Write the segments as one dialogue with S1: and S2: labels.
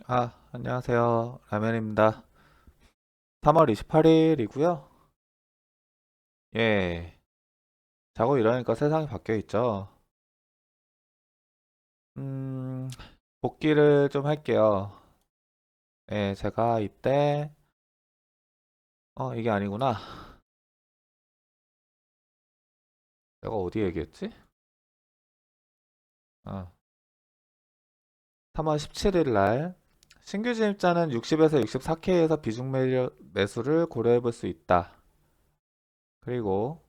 S1: 안녕하세요. 라면입니다. 3월 28일이고요. 예, 자고 일어나니까 세상이 바뀌어 있죠. 음, 복기를 좀 할게요. 예, 제가 이때, 이게 아니구나. 내가 어디 얘기했지? 어, 3월 17일 날, 신규 진입자는 60에서 64K에서 비중 매수를 고려해 볼 수 있다. 그리고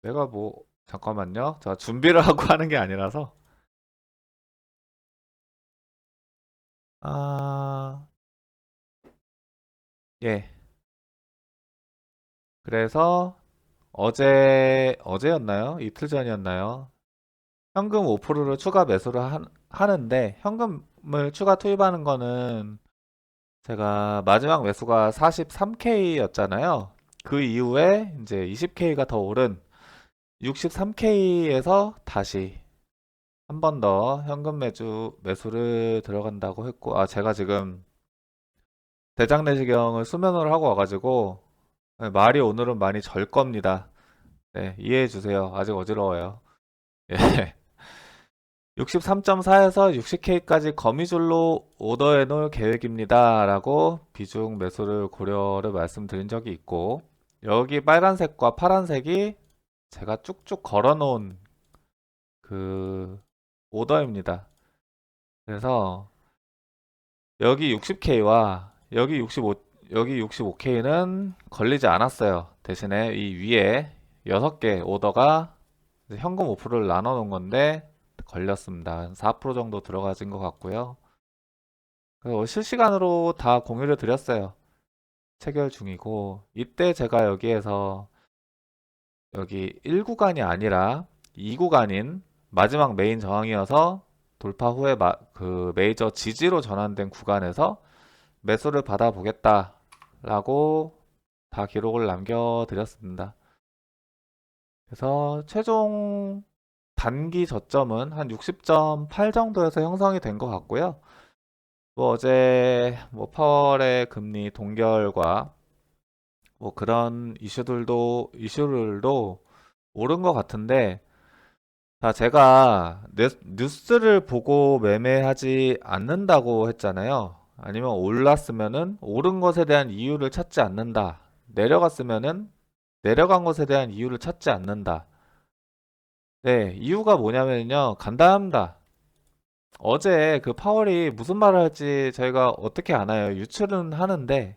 S1: 내가 잠깐만요. 저 준비를 하고 하는 게 아니라서. 아, 예. 그래서 어제였나요? 이틀 전이었나요? 현금 5%를 추가 매수를 하는데, 현금을 추가 투입하는 거는 제가 마지막 매수가 43K였잖아요. 그 이후에 이제 20K가 더 오른 63K에서 다시 한 번 더 현금 매수를 들어간다고 했고, 제가 지금 대장 내시경을 수면으로 하고 와가지고, 네, 말이 오늘은 많이 절 겁니다. 네, 이해해 주세요. 아직 어지러워요. 예. 63.4에서 60K까지 거미줄로 오더해 놓을 계획입니다. 라고 비중 매수를 고려를 말씀드린 적이 있고, 여기 빨간색과 파란색이 제가 쭉쭉 걸어 놓은 그 오더입니다. 그래서 여기 60K와 여기 65K는 걸리지 않았어요. 대신에 이 위에 6개 오더가 현금 5%를 나눠 놓은 건데 걸렸습니다. 4% 정도 들어가진 것 같고요. 실시간으로 다 공유를 드렸어요. 체결 중이고, 이때 제가 여기에서 여기 1구간이 아니라 2구간인 마지막 메인 저항이어서 돌파 후에 그 메이저 지지로 전환된 구간에서 매수를 받아보겠다라고 다 기록을 남겨드렸습니다. 그래서 최종 단기 저점은 한 60.8 정도에서 형성이 된 것 같고요. 어제 파월의 금리 동결과 그런 이슈들도 옳은 것 같은데, 제가 뉴스를 보고 매매하지 않는다고 했잖아요. 아니면 올랐으면은 오른 것에 대한 이유를 찾지 않는다. 내려갔으면은 내려간 것에 대한 이유를 찾지 않는다. 네, 이유가 뭐냐면요. 간단합니다. 어제 그 파월이 무슨 말을 할지 저희가 어떻게 아나요? 유출은 하는데,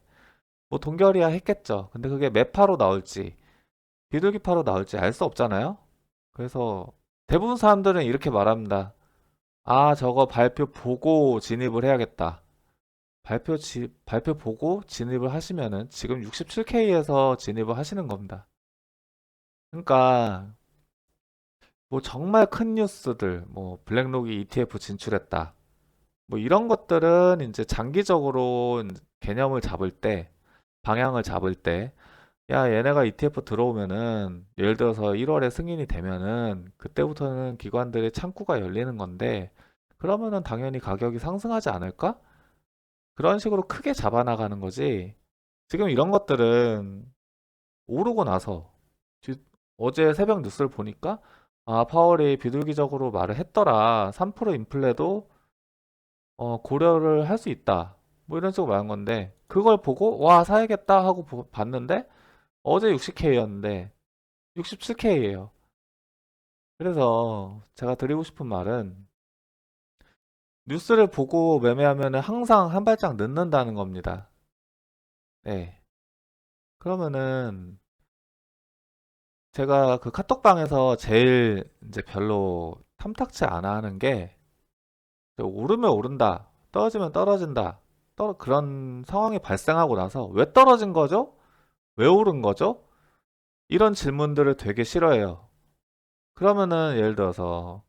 S1: 동결이야 했겠죠. 근데 그게 매파로 나올지, 비둘기파로 나올지 알 수 없잖아요. 그래서 대부분 사람들은 이렇게 말합니다. 저거 발표 보고 진입을 해야겠다. 발표 보고 진입을 하시면은 지금 67K에서 진입을 하시는 겁니다. 그러니까 정말 큰 뉴스들, 블랙록이 ETF 진출했다. 이런 것들은 이제 장기적으로 개념을 잡을 때, 방향을 잡을 때, 야, 얘네가 ETF 들어오면은, 예를 들어서 1월에 승인이 되면은, 그때부터는 기관들의 창구가 열리는 건데, 그러면은 당연히 가격이 상승하지 않을까? 그런 식으로 크게 잡아나가는 거지. 지금 이런 것들은 오르고 나서, 뒤- 어제 새벽 뉴스를 보니까, 파월이 비둘기적으로 말을 했더라. 3% 인플레도 고려를 할 수 있다. 이런 식으로 말한 건데, 그걸 보고, 와, 사야겠다 하고 봤는데, 어제 60K였는데, 67K예요. 그래서 제가 드리고 싶은 말은, 뉴스를 보고 매매하면 항상 한 발짝 늦는다는 겁니다. 네. 그러면은, 제가 그 카톡방에서 제일 이제 별로 탐탁치 않아 하는 게, 오르면 오른다, 떨어지면 떨어진다, 그런 상황이 발생하고 나서, 왜 떨어진 거죠? 왜 오른 거죠? 이런 질문들을 되게 싫어해요. 그러면은 예를 들어서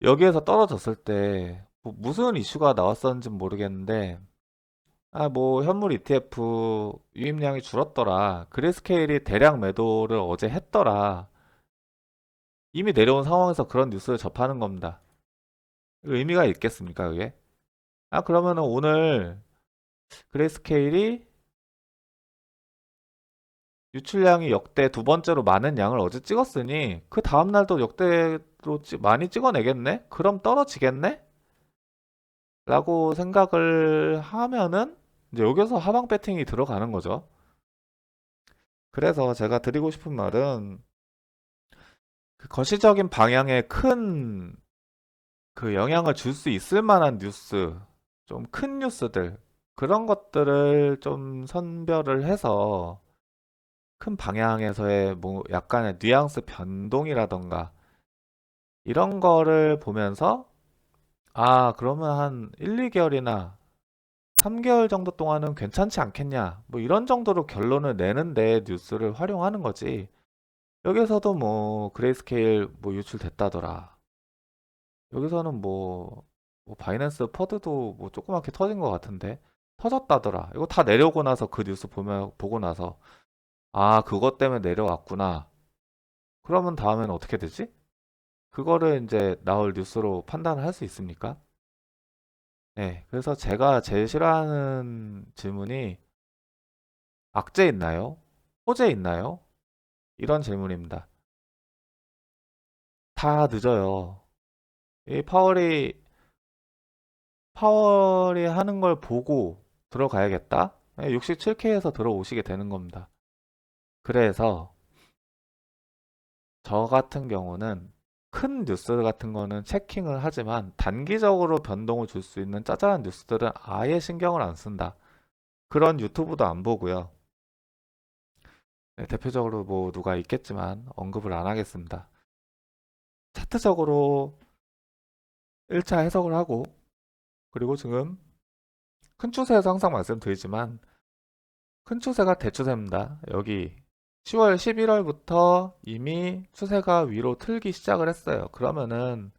S1: 여기에서 떨어졌을 때 무슨 이슈가 나왔었는지 모르겠는데 현물 ETF 유입량이 줄었더라. 그레스케일이 대량 매도를 어제 했더라. 이미 내려온 상황에서 그런 뉴스를 접하는 겁니다. 의미가 있겠습니까, 그게? 아, 그러면은 오늘 그레이스케일이 유출량이 역대 두 번째로 많은 양을 어제 찍었으니 그 다음날도 역대로 많이 찍어내겠네? 그럼 떨어지겠네? 라고 생각을 하면은 이제 여기서 하방 배팅이 들어가는 거죠. 그래서 제가 드리고 싶은 말은 그 거시적인 방향에 큰 그 영향을 줄 수 있을 만한 뉴스, 좀 큰 뉴스들, 그런 것들을 좀 선별을 해서 큰 방향에서의 뭐 약간의 뉘앙스 변동이라던가 이런 거를 보면서 아, 그러면 한 1, 2개월이나 3개월 정도 동안은 괜찮지 않겠냐. 뭐 이런 정도로 결론을 내는데 뉴스를 활용하는 거지. 여기서도 뭐 그레이스케일 뭐 유출됐다더라. 여기서는 뭐 바이낸스 퍼드도 뭐 조그맣게 터진 것 같은데 터졌다더라. 이거 다 내려오고 나서 그 뉴스 보고 나서 아, 그것 때문에 내려왔구나. 그러면 다음에는 어떻게 되지? 그거를 이제 나올 뉴스로 판단을 할 수 있습니까? 네. 그래서 제가 제일 싫어하는 질문이 악재 있나요? 호재 있나요? 이런 질문입니다. 다 늦어요. 이 파월이 하는 걸 보고 들어가야겠다? 67K에서 들어오시게 되는 겁니다. 그래서 저 같은 경우는 큰 뉴스 같은 거는 체킹을 하지만 단기적으로 변동을 줄 수 있는 짜잘한 뉴스들은 아예 신경을 안 쓴다. 그런 유튜브도 안 보고요. 네, 대표적으로 뭐 누가 있겠지만 언급을 안 하겠습니다. 차트적으로 1차 해석을 하고 그리고 지금 큰 추세에서 항상 말씀드리지만 큰 추세가 대추세입니다. 여기 10월, 11월부터 이미 추세가 위로 틀기 시작을 했어요. 그러면은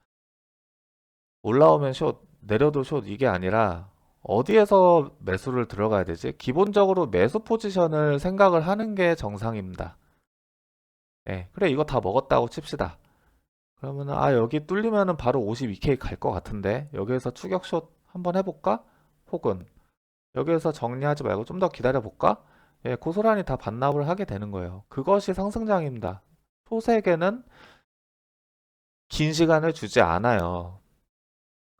S1: 올라오면 숏, 내려도 숏 이게 아니라 어디에서 매수를 들어가야 되지? 기본적으로 매수 포지션을 생각을 하는 게 정상입니다. 네, 그래 이거 다 먹었다고 칩시다. 그러면은 아 여기 뚫리면은 바로 52K 갈 것 같은데 여기에서 추격숏 한번 해볼까? 혹은 여기에서 정리하지 말고 좀 더 기다려 볼까? 예, 고스란히 다 반납을 하게 되는 거예요. 그것이 상승장입니다. 소세계는 긴 시간을 주지 않아요.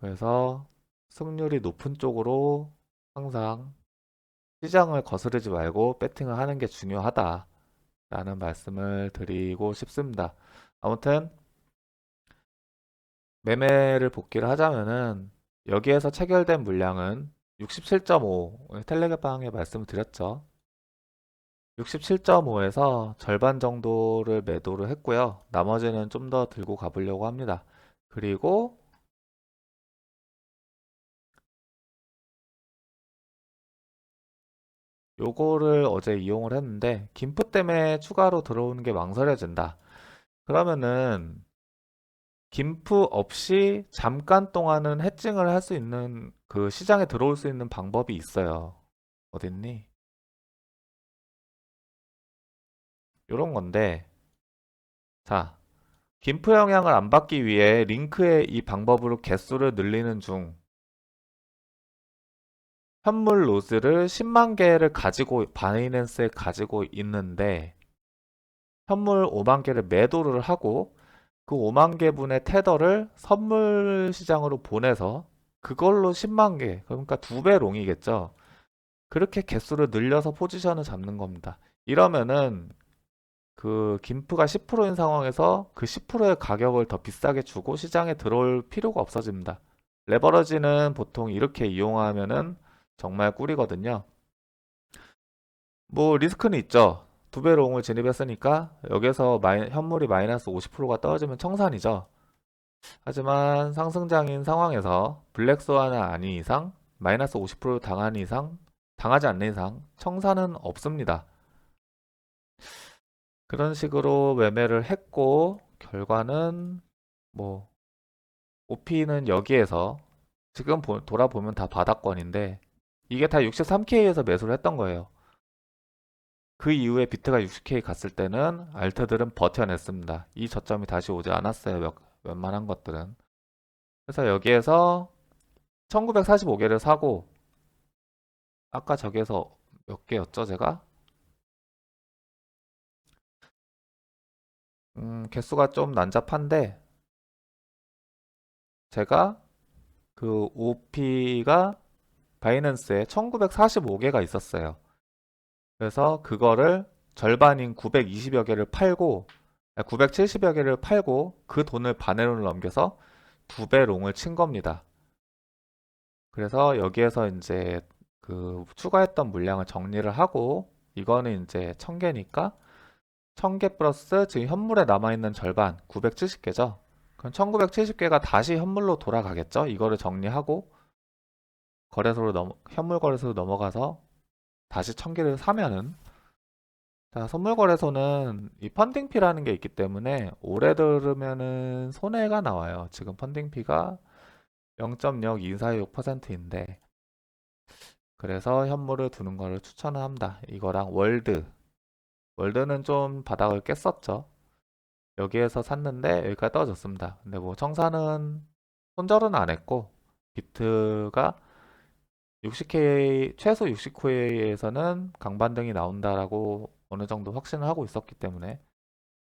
S1: 그래서 승률이 높은 쪽으로 항상 시장을 거스르지 말고 배팅을 하는 게 중요하다라는 말씀을 드리고 싶습니다. 아무튼 매매를 복귀를 하자면은 여기에서 체결된 물량은 67.5 텔레그램방에 말씀을 드렸죠. 67.5에서 절반 정도를 매도를 했고요. 나머지는 좀 더 들고 가보려고 합니다. 그리고 요거를 어제 이용을 했는데 김프 때문에 추가로 들어오는 게 망설여진다. 그러면은 김프 없이 잠깐 동안은 해칭을 할 수 있는 그 시장에 들어올 수 있는 방법이 있어요. 어딨니? 요런 건데 자, 김프 영향을 안 받기 위해 링크의 이 방법으로 개수를 늘리는 중 현물 로즈를 10만 개를 가지고 바이낸스에 가지고 있는데 현물 5만 개를 매도를 하고 그 5만 개분의 테더를 선물 시장으로 보내서 그걸로 10만 개, 그러니까 2배 롱이겠죠. 그렇게 개수를 늘려서 포지션을 잡는 겁니다. 이러면은 그 김프가 10%인 상황에서 그 10%의 가격을 더 비싸게 주고 시장에 들어올 필요가 없어집니다. 레버러지는 보통 이렇게 이용하면은 정말 꿀이거든요. 뭐 리스크는 있죠. 2배 롱을 진입했으니까 여기서 현물이 마이너스 50%가 떨어지면 청산이죠. 하지만 상승장인 상황에서 블랙스완은 아닌 이상 마이너스 50% 당하는 이상 당하지 않는 이상 청산은 없습니다. 그런 식으로 매매를 했고 결과는 뭐 OP는 여기에서 지금 돌아보면 다 바닥권인데 이게 다 63K에서 매수를 했던 거예요. 그 이후에 비트가 60K 갔을 때는 알트들은 버텨냈습니다. 이 저점이 다시 오지 않았어요. 웬만한 것들은. 그래서 여기에서 1945개를 사고, 아까 저기에서 몇 개였죠, 제가? 개수가 좀 난잡한데, 제가 그 OP가 바이낸스에 1945개가 있었어요. 그래서 그거를 절반인 920여 개를 팔고, 970여 개를 팔고, 그 돈을 바네론을 넘겨서 2배 롱을 친 겁니다. 그래서 여기에서 이제 그 추가했던 물량을 정리를 하고, 이거는 이제 1000개니까 1000개 플러스 지금 현물에 남아있는 절반 970개죠. 그럼 1970개가 다시 현물로 돌아가겠죠. 이거를 정리하고 현물 거래소로 넘어가서 다시 1000개를 사면은, 자, 선물 거래소는 이 펀딩피라는 게 있기 때문에 오래 들으면은 손해가 나와요. 지금 펀딩피가 0.0246%인데, 그래서 현물을 두는 거를 추천을 합니다. 이거랑 월드는 좀 바닥을 깼었죠. 여기에서 샀는데 여기까지 떨어졌습니다. 근데 뭐 청사는 손절은 안 했고, 비트가 60K 최소 60K에서는 강반등이 나온다라고 어느 정도 확신을 하고 있었기 때문에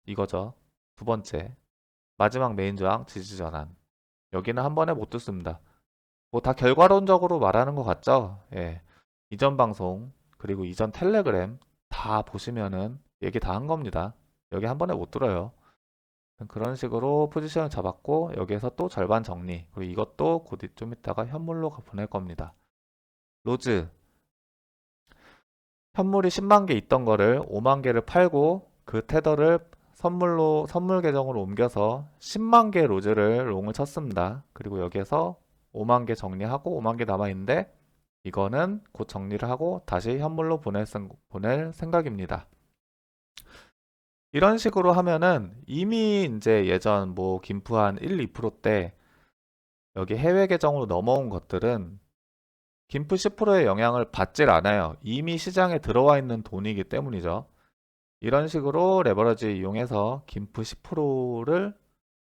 S1: 이거죠. 두 번째, 마지막 메인 저항 지지 전환. 여기는 한 번에 못 뚫습니다. 뭐 다 결과론적으로 말하는 것 같죠? 예. 이전 방송 그리고 이전 텔레그램 다 보시면은 얘기 다 한 겁니다. 여기 한 번에 못 뚫어요. 그런 식으로 포지션을 잡았고, 여기에서 또 절반 정리, 그리고 이것도 곧 좀 있다가 현물로 보낼 겁니다. 로즈, 현물이 10만 개 있던 거를 5만 개를 팔고 그 테더를 선물 계정으로 옮겨서 10만 개 로즈를 롱을 쳤습니다. 그리고 여기에서 5만 개 정리하고 5만 개 남아 있는데, 이거는 곧 정리를 하고 다시 현물로 보낼 생각입니다. 이런 식으로 하면은 이미 이제 예전 뭐 김프 한 1, 2%대 여기 해외 계정으로 넘어온 것들은 김프 10%의 영향을 받질 않아요. 이미 시장에 들어와 있는 돈이기 때문이죠. 이런 식으로 레버러지 이용해서 김프 10%를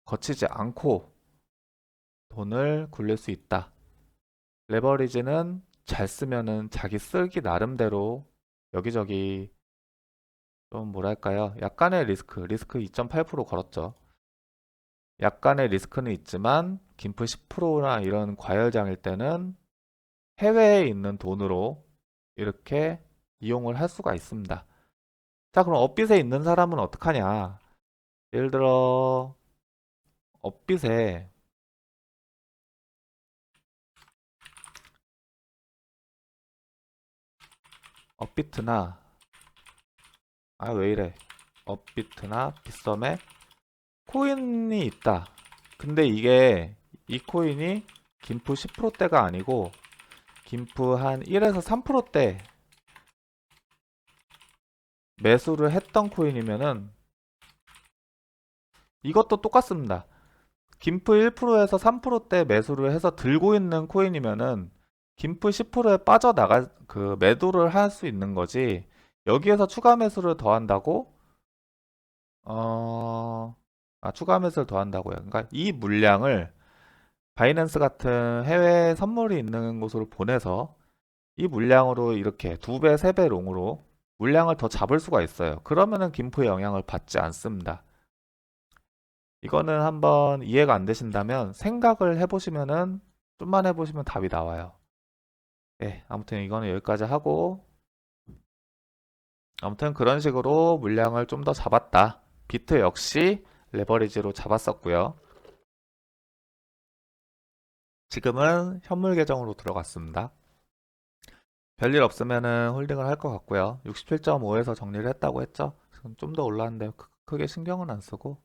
S1: 거치지 않고 돈을 굴릴 수 있다. 레버리지는 잘 쓰면은 자기 쓰기 나름대로 여기저기 좀 뭐랄까요? 약간의 리스크 2.8% 걸었죠. 약간의 리스크는 있지만 김프 10%나 이런 과열장일 때는 해외에 있는 돈으로 이렇게 이용을 할 수가 있습니다. 자, 그럼 업빗에 있는 사람은 어떡하냐? 예를 들어 업빗에 업비트나 왜 이래? 업비트나 빗썸에 코인이 있다. 근데 이 코인이 김프 10%대가 아니고 김프 한 1에서 3%대 매수를 했던 코인이면은 이것도 똑같습니다. 김프 1%에서 3%대 매수를 해서 들고 있는 코인이면은 김프 10%에 빠져나갈 그 매도를 할 수 있는 거지. 여기에서 추가 매수를 더한다고 추가 매수를 더한다고요. 그러니까 이 물량을 바이낸스 같은 해외 선물이 있는 곳으로 보내서 이 물량으로 이렇게 2배, 3배 롱으로 물량을 더 잡을 수가 있어요. 그러면은 김프의 영향을 받지 않습니다. 이거는 한번 이해가 안 되신다면 생각을 해보시면은 좀만 해보시면 답이 나와요. 네, 아무튼 이거는 여기까지 하고, 아무튼 그런 식으로 물량을 좀 더 잡았다. 비트 역시 레버리지로 잡았었고요. 지금은 현물 계정으로 들어갔습니다. 별일 없으면은 홀딩을 할 것 같고요. 67.5에서 정리를 했다고 했죠. 좀 더 올랐는데 크게 신경은 안 쓰고.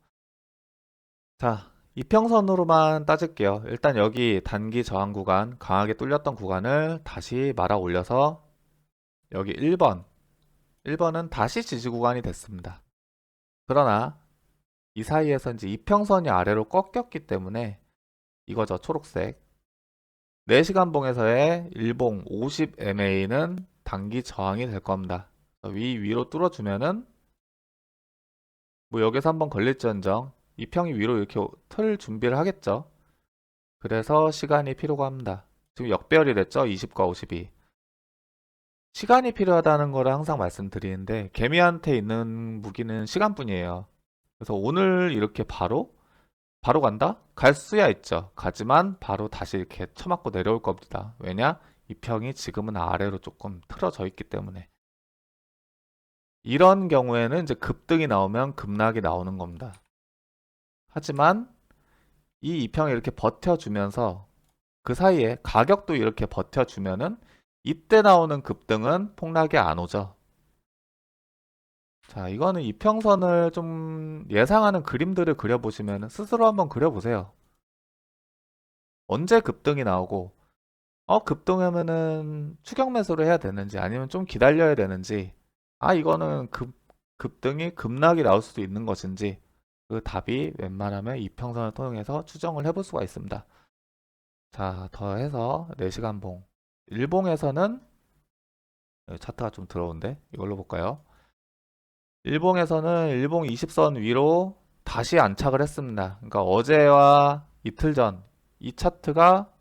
S1: 자, 이평선으로만 따질게요. 일단 여기 단기 저항 구간, 강하게 뚫렸던 구간을 다시 말아 올려서 여기 1번은 다시 지지 구간이 됐습니다. 그러나 이 사이에서 이제 이평선이 아래로 꺾였기 때문에 이거죠, 초록색. 4시간 봉에서의 일봉 50MA는 단기 저항이 될 겁니다. 위로 뚫어주면은 뭐 여기서 한번 걸릴지언정 이 평이 위로 이렇게 틀 준비를 하겠죠. 그래서 시간이 필요가 합니다. 지금 역배열이 됐죠? 20과 52. 시간이 필요하다는 거를 항상 말씀드리는데 개미한테 있는 무기는 시간뿐이에요. 그래서 오늘 이렇게 바로 간다? 갈 수야 있죠. 가지만 바로 다시 이렇게 쳐맞고 내려올 겁니다. 왜냐? 이 평이 지금은 아래로 조금 틀어져 있기 때문에. 이런 경우에는 이제 급등이 나오면 급락이 나오는 겁니다. 하지만 이 이평이 이렇게 버텨주면서 그 사이에 가격도 이렇게 버텨주면은 이때 나오는 급등은 폭락이 안 오죠. 자, 이거는 이평선을 좀 예상하는 그림들을 그려보시면 스스로 한번 그려보세요. 언제 급등이 나오고, 급등하면은 추격 매수를 해야 되는지 아니면 좀 기다려야 되는지, 이거는 급등이 급락이 나올 수도 있는 것인지, 그 답이 웬만하면 이평선을 통해서 추정을 해볼 수가 있습니다. 자, 더해서 4시간 봉. 일봉에서는 차트가 좀 들어온데 이걸로 볼까요? 일봉에서는 일봉 20선 위로 다시 안착을 했습니다. 그러니까 어제와 이틀 전 이 차트가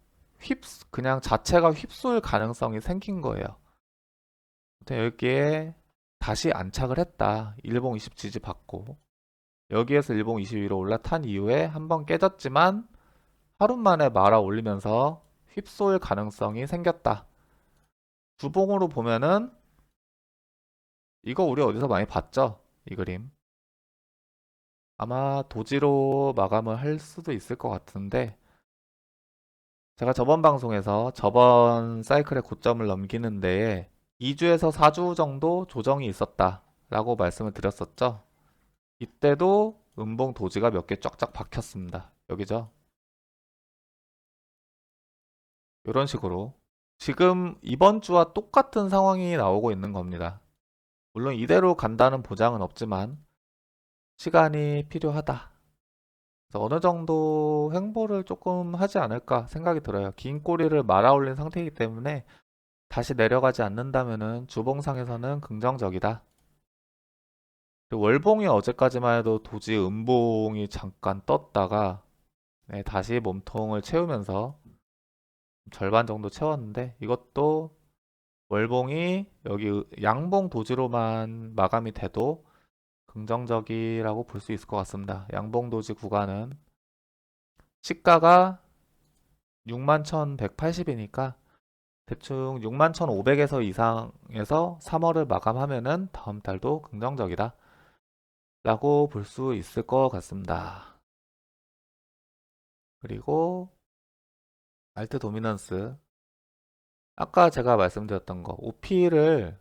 S1: 그냥 자체가 휩쓸 가능성이 생긴 거예요. 여기에 다시 안착을 했다. 일봉 20 지지 받고 여기에서 일봉 20 위로 올라탄 이후에 한번 깨졌지만 하루 만에 말아 올리면서 휩쓸 가능성이 생겼다. 주봉으로 보면은 이거 우리 어디서 많이 봤죠? 이 그림. 아마 도지로 마감을 할 수도 있을 것 같은데 제가 저번 방송에서 저번 사이클의 고점을 넘기는 데에 2주에서 4주 정도 조정이 있었다 라고 말씀을 드렸었죠. 이때도 음봉 도지가 몇 개 쫙쫙 박혔습니다. 여기죠. 이런 식으로 지금 이번 주와 똑같은 상황이 나오고 있는 겁니다. 물론 이대로 간다는 보장은 없지만 시간이 필요하다. 그래서 어느 정도 횡보를 조금 하지 않을까 생각이 들어요. 긴 꼬리를 말아 올린 상태이기 때문에 다시 내려가지 않는다면은 주봉상에서는 긍정적이다. 그리고 월봉이 어제까지만 해도 도지 음봉이 잠깐 떴다가 다시 몸통을 채우면서 절반 정도 채웠는데 이것도 월봉이 여기 양봉 도지로만 마감이 돼도 긍정적이라고 볼 수 있을 것 같습니다. 양봉 도지 구간은 시가가 61,180이니까 대충 61,500에서 이상에서 3월을 마감하면은 다음 달도 긍정적이다 라고 볼 수 있을 것 같습니다. 그리고 알트 도미넌스 아까 제가 말씀드렸던 거 OP를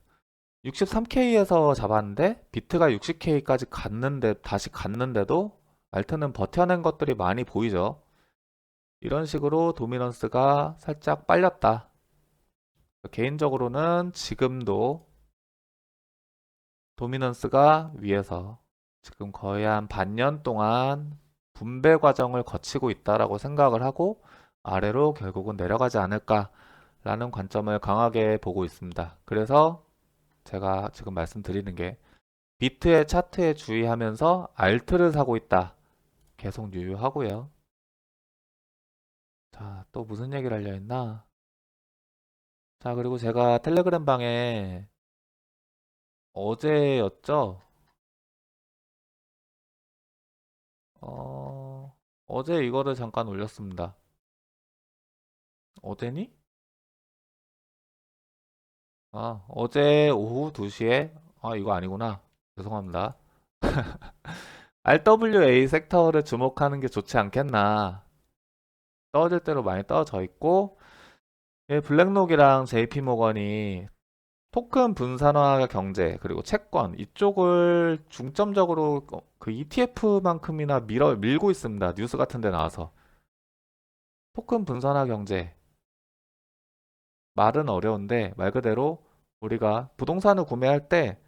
S1: 63K에서 잡았는데 비트가 60K까지 갔는데 다시 갔는데도 알트는 버텨낸 것들이 많이 보이죠. 이런 식으로 도미넌스가 살짝 빨렸다. 개인적으로는 지금도 도미넌스가 위에서 지금 거의 한 반년 동안 분배 과정을 거치고 있다라고 생각을 하고 아래로 결국은 내려가지 않을까라는 관점을 강하게 보고 있습니다. 그래서 제가 지금 말씀드리는 게 비트의 차트에 주의하면서 알트를 사고 있다. 계속 유효하고요. 자, 또 무슨 얘기를 하려 했나? 자, 그리고 제가 텔레그램 방에 어제였죠? 어제 이거를 잠깐 올렸습니다. 어제니? 어제 오후 2시에, 이거 아니구나. 죄송합니다. RWA 섹터를 주목하는 게 좋지 않겠나. 떨어질 대로 많이 떨어져 있고, 블랙록이랑 JP모건이 토큰 분산화 경제, 그리고 채권, 이쪽을 중점적으로 그 ETF만큼이나 밀고 있습니다. 뉴스 같은 데 나와서. 토큰 분산화 경제, 말은 어려운데 말 그대로 우리가 부동산을 구매할 때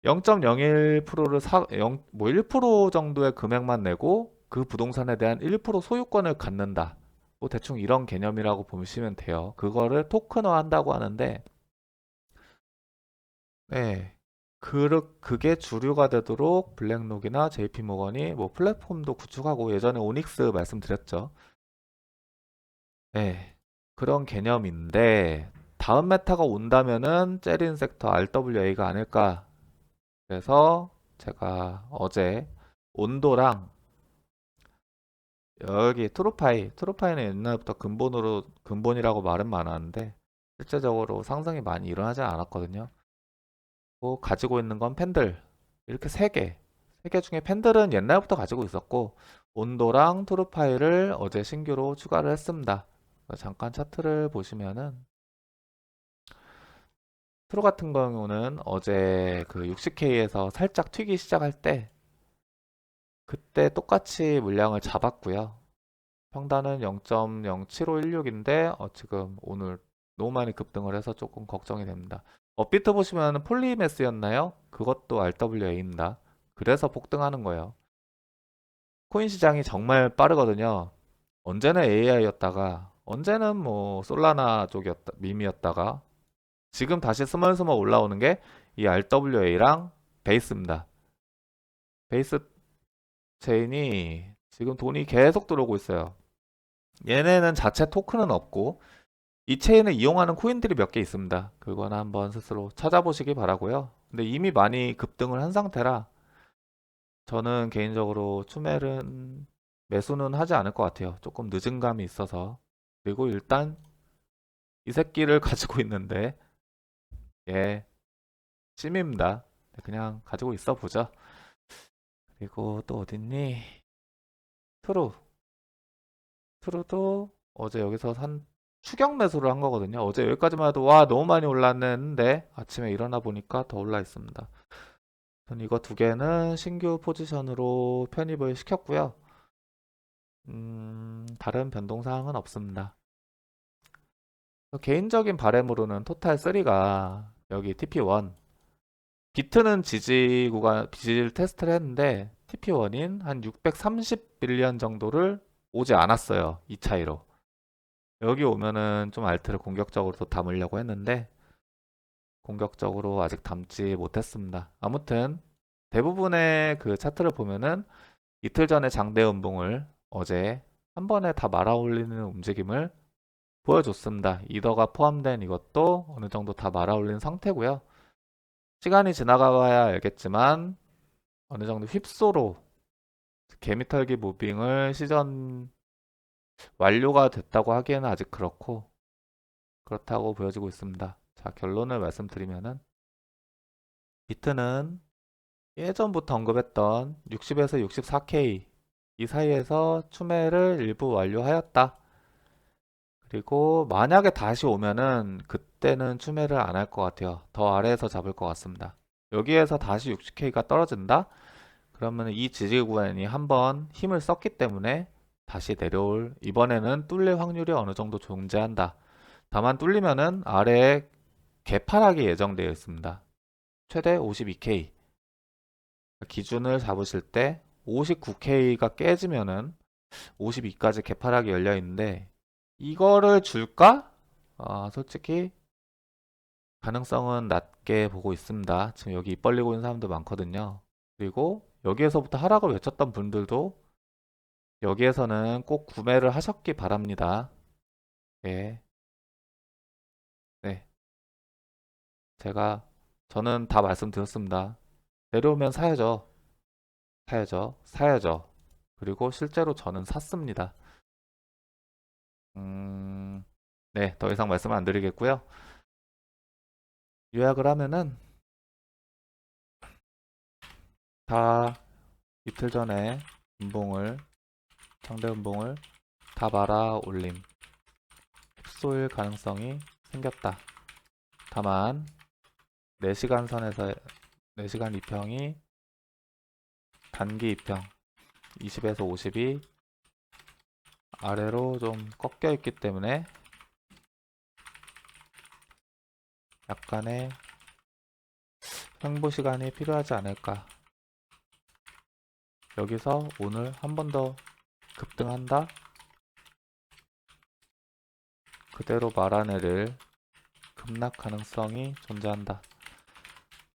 S1: 0.01%를 1% 정도의 금액만 내고 그 부동산에 대한 1% 소유권을 갖는다. 뭐 대충 이런 개념이라고 보시면 돼요. 그거를 토큰화 한다고 하는데, 네. 그게 주류가 되도록 블랙록이나 JP모건이 뭐 플랫폼도 구축하고 예전에 오닉스 말씀드렸죠. 네, 그런 개념인데 다음 메타가 온다면은 젤린 섹터 RWA가 아닐까. 그래서 제가 어제 온도랑 여기 트루파이는 옛날부터 근본이라고 말은 많았는데 실제적으로 상승이 많이 일어나지 않았거든요. 가지고 있는 건 펜들 이렇게 세 개 중에 펜들은 옛날부터 가지고 있었고 온도랑 트루파이를 어제 신규로 추가를 했습니다. 잠깐 차트를 보시면은 트루 같은 경우는 어제 그 60K에서 살짝 튀기 시작할 때 그때 똑같이 물량을 잡았고요. 평단은 0.07516인데 지금 오늘 너무 많이 급등을 해서 조금 걱정이 됩니다. 업비트 보시면 폴리메스였나요? 그것도 RWA입니다. 그래서 폭등하는 거예요. 코인 시장이 정말 빠르거든요. 언제는 AI였다가 언제는 뭐 솔라나 쪽이었다 밈이었다가 지금 다시 스멀스멀 올라오는 게 이 RWA랑 베이스입니다. 베이스 체인이 지금 돈이 계속 들어오고 있어요. 얘네는 자체 토큰은 없고 이 체인을 이용하는 코인들이 몇 개 있습니다. 그거는 한번 스스로 찾아보시기 바라고요. 근데 이미 많이 급등을 한 상태라 저는 개인적으로 추멜은 매수는 하지 않을 것 같아요. 조금 늦은 감이 있어서. 그리고 일단 이 새끼를 가지고 있는데 예, 찜입니다. 그냥 가지고 있어 보죠. 그리고 또 어딨니? 트루. 트루도 어제 여기서 산 추격 매수를 한 거거든요. 어제 여기까지만 해도 와 너무 많이 올랐네 했는데 아침에 일어나 보니까 더 올라 있습니다. 전 이거 두 개는 신규 포지션으로 편입을 시켰고요. 다른 변동사항은 없습니다. 개인적인 바램으로는 토탈 3가 여기 TP1 비트는 지지 테스트를 했는데 TP1인 한 630빌리언 정도를 오지 않았어요. 이 차이로. 여기 오면은 좀 알트를 공격적으로 또 담으려고 했는데 공격적으로 아직 담지 못했습니다. 아무튼 대부분의 그 차트를 보면은 이틀 전에 장대 음봉을 어제 한 번에 다 말아 올리는 움직임을 보여줬습니다. 이더가 포함된 이것도 어느 정도 다 말아 올린 상태고요. 시간이 지나가봐야 알겠지만 어느 정도 휩소로 개미털기 무빙을 시전 완료가 됐다고 하기에는 아직 그렇다고 보여지고 있습니다. 자, 결론을 말씀드리면은 비트는 예전부터 언급했던 60에서 64K 이 사이에서 추매를 일부 완료하였다. 그리고 만약에 다시 오면은 그때는 추매를 안 할 것 같아요. 더 아래에서 잡을 것 같습니다. 여기에서 다시 60K가 떨어진다? 그러면 이 지지 구간이 한번 힘을 썼기 때문에 다시 내려올 이번에는 뚫릴 확률이 어느 정도 존재한다. 다만 뚫리면은 아래에 개파락이 예정되어 있습니다. 최대 52K 기준을 잡으실 때 59K가 깨지면은 52까지 개파락이 열려 있는데 이거를 줄까? 솔직히 가능성은 낮게 보고 있습니다. 지금 여기 입 벌리고 있는 사람도 많거든요. 그리고 여기에서부터 하락을 외쳤던 분들도 여기에서는 꼭 구매를 하셨기 바랍니다. 예, 네, 저는 다 말씀드렸습니다. 내려오면 사야죠. 사야죠. 사야죠. 그리고 실제로 저는 샀습니다. 음, 네, 더 이상 말씀 안 드리겠고요. 요약을 하면은 다 이틀 전에 상대 음봉을 다 말아 올림. 휩소일 가능성이 생겼다. 다만 4시간 선에서 4시간 이평이 단기 이평 20에서 50이 아래로 좀 꺾여 있기 때문에 약간의 횡보 시간이 필요하지 않을까. 여기서 오늘 한 번 더 급등한다? 그대로 말아내릴 급락 가능성이 존재한다.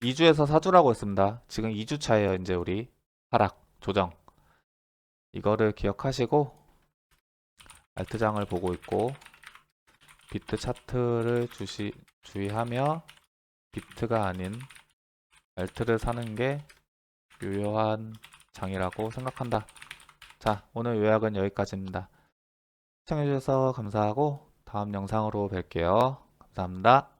S1: 2주에서 4주라고 했습니다. 지금 2주 차예요. 이제 우리 하락, 조정. 이거를 기억하시고 알트장을 보고 있고 비트 차트를 주의하며 비트가 아닌 알트를 사는 게 유효한 장이라고 생각한다. 자, 오늘 요약은 여기까지입니다. 시청해주셔서 감사하고 다음 영상으로 뵐게요. 감사합니다.